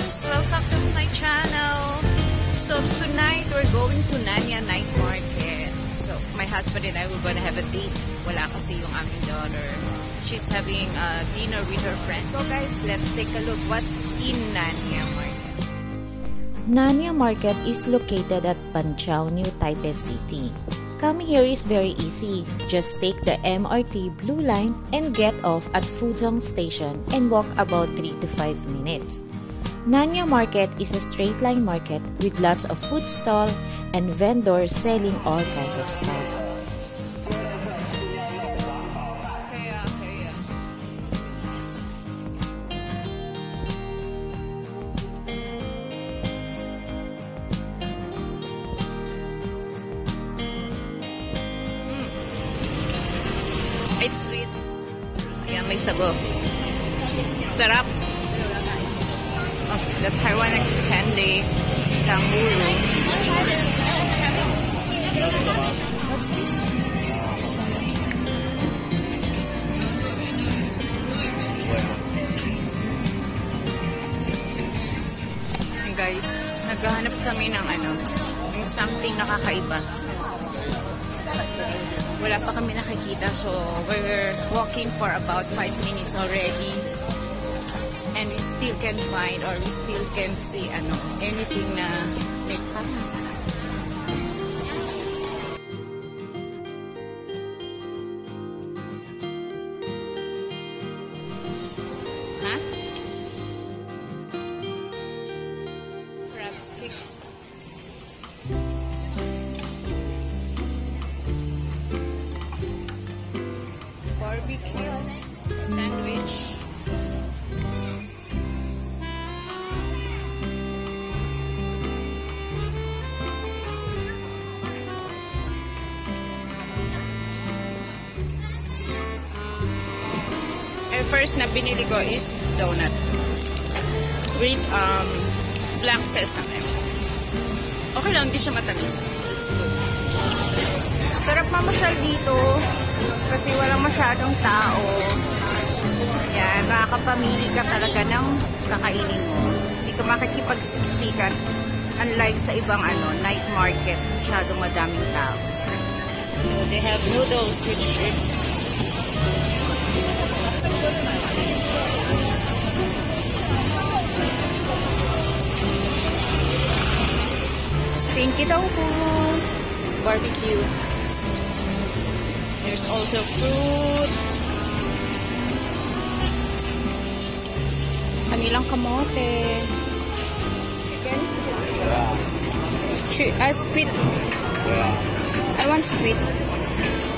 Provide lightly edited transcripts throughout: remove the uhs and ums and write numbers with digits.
guys! Welcome to my channel. So tonight we're going to Nanya Night Market. So my husband and I were gonna have a date. Wala kasi yung aming daughter. She's having a dinner with her friends. So guys, let's take a look what's in Nanya Market. Nanya Market is located at Banqiao, New Taipei City. Coming here is very easy. Just take the MRT Blue Line and get off at Fuzhong Station and walk about 3 to 5 minutes. Nanya Market is a straight line market with lots of food stall and vendors selling all kinds of stuff. It's sweet. Ayan, may sago. Sarap. Oh, the Taiwanese candy. Tanguro. What's this? And guys, naghahanap kami ng ng something nakakaiba. Wala pa kami nakikita, so we're walking for about 5 minutes already and we still can find or we still can see anything na like parang masarap. Huh? Crab stick. Barbecue sandwich. And first na binili ko is donut with black sesame. Okay lang, hindi siya matamis. Sarap mamasyal dito kasi walang masyadong tao. Yan, makakapamili ka talaga ng kakainin mo. Hindi ka makikipagsiksikan unlike sa ibang night market, masyadong madaming tao. So, they have noodles with shrimp. Stinky tofu, barbecue. There's also fruits. Kanilang kamote. Chicken. Squid. I want squid.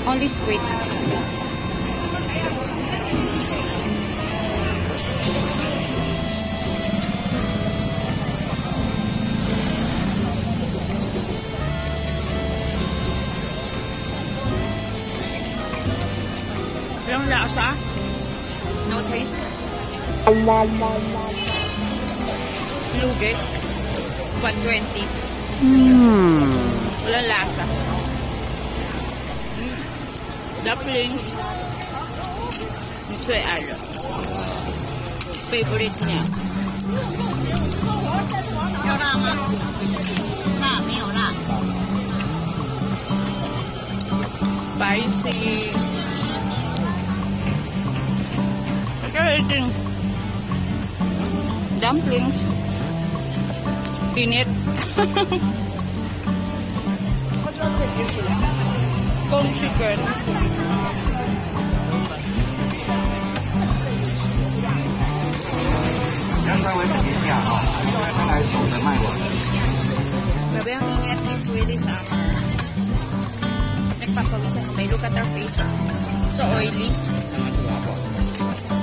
Only squid. Yung lasa, no taste. Luge, 120. Walang lasa. Dumpling. Ito ay favorite niya. Spicy. Eating dumplings, pinit, con chicken, grabe ang init, it's really summer. Nagpapawisan ko, may look at our face, so oily.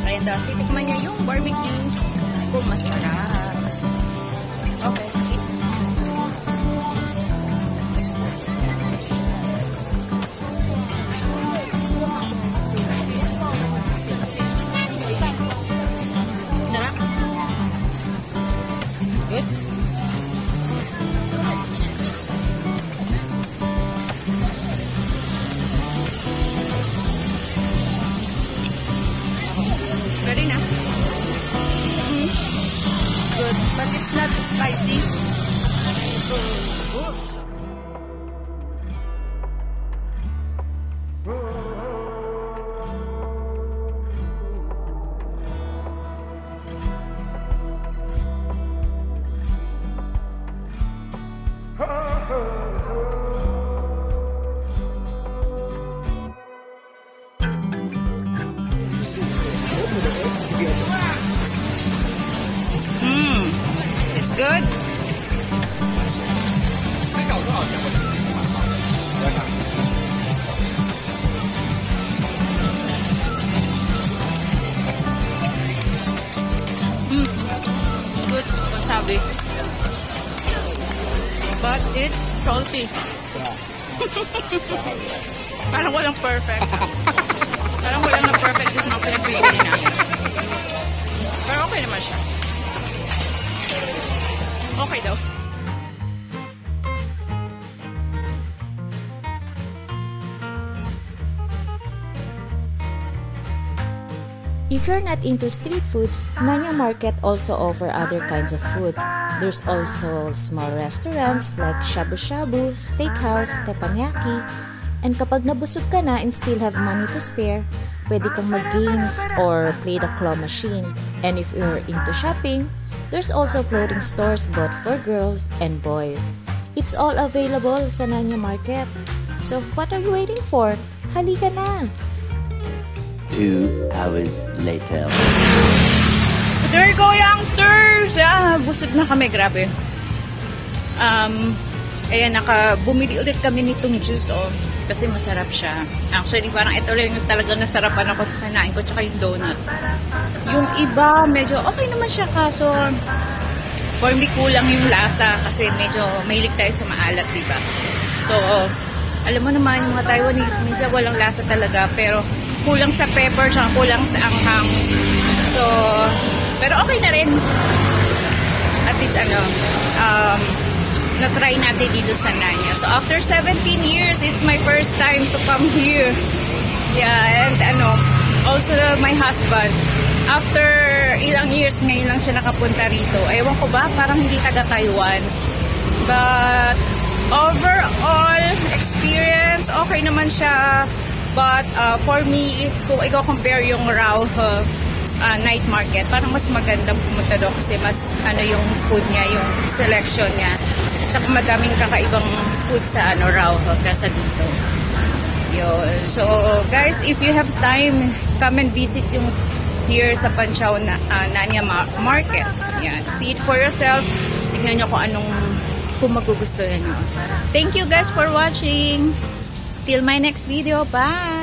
Kaya titikman niya yung barbecue kung masarap. Okay. Sarap. Good. Ready na? Good. But it's spicy. It's good. It's good, wasabi. But it's salty. Parang walang perfect. Parang walang na perfect is mga pinagpili namin. Pero okay naman siya. Okay daw. If you're not into street foods, Nanya Market also offer other kinds of food. There's also small restaurants like Shabu Shabu, Steakhouse, Teppanyaki, and kapag nabusog ka na and still have money to spare, pwede kang mag-games or play the claw machine. And if you're into shopping, there's also clothing stores both for girls and boys. It's all available sa Nanya Market. So what are you waiting for? Halika na! 2 hours later. There you go, youngsters! Busog na kami, grabe. Ayan, bumili ulit kami nitong juice, kasi masarap siya. Actually, parang ito lang yung talagang nasarapan ako sa kanain ko, tsaka yung donut. Yung iba, medyo okay naman siya, kaso for me, kulang yung lasa, kasi medyo mahilig tayo sa maalat, diba? So, alam mo naman, yung mga Taiwanese, minsan walang lasa talaga, pero kulang sa pepper, tsaka kulang sa anghang. So, pero okay na rin. At least, na-try natin dito sa Nanya. So, after 17 years, it's my first time to come here. Yeah, and also my husband, after ilang years, ngayon lang siya nakapunta rito. Ewan ko ba, parang hindi taga-Taiwan. But, overall experience, okay naman siya. But, for me, kung ikaw compare yung Rauhe night market, parang mas magandang pumunta doon kasi mas yung food niya, yung selection niya. Tsaka madaming kakaibang food sa Rauhe kasa dito. Yun. So, guys, if you have time, come and visit yung here sa Panchao Nanya Market. Yan. See it for yourself. Tignan nyo kung magugustuhan nyo. Thank you guys for watching. Till my next video. Bye!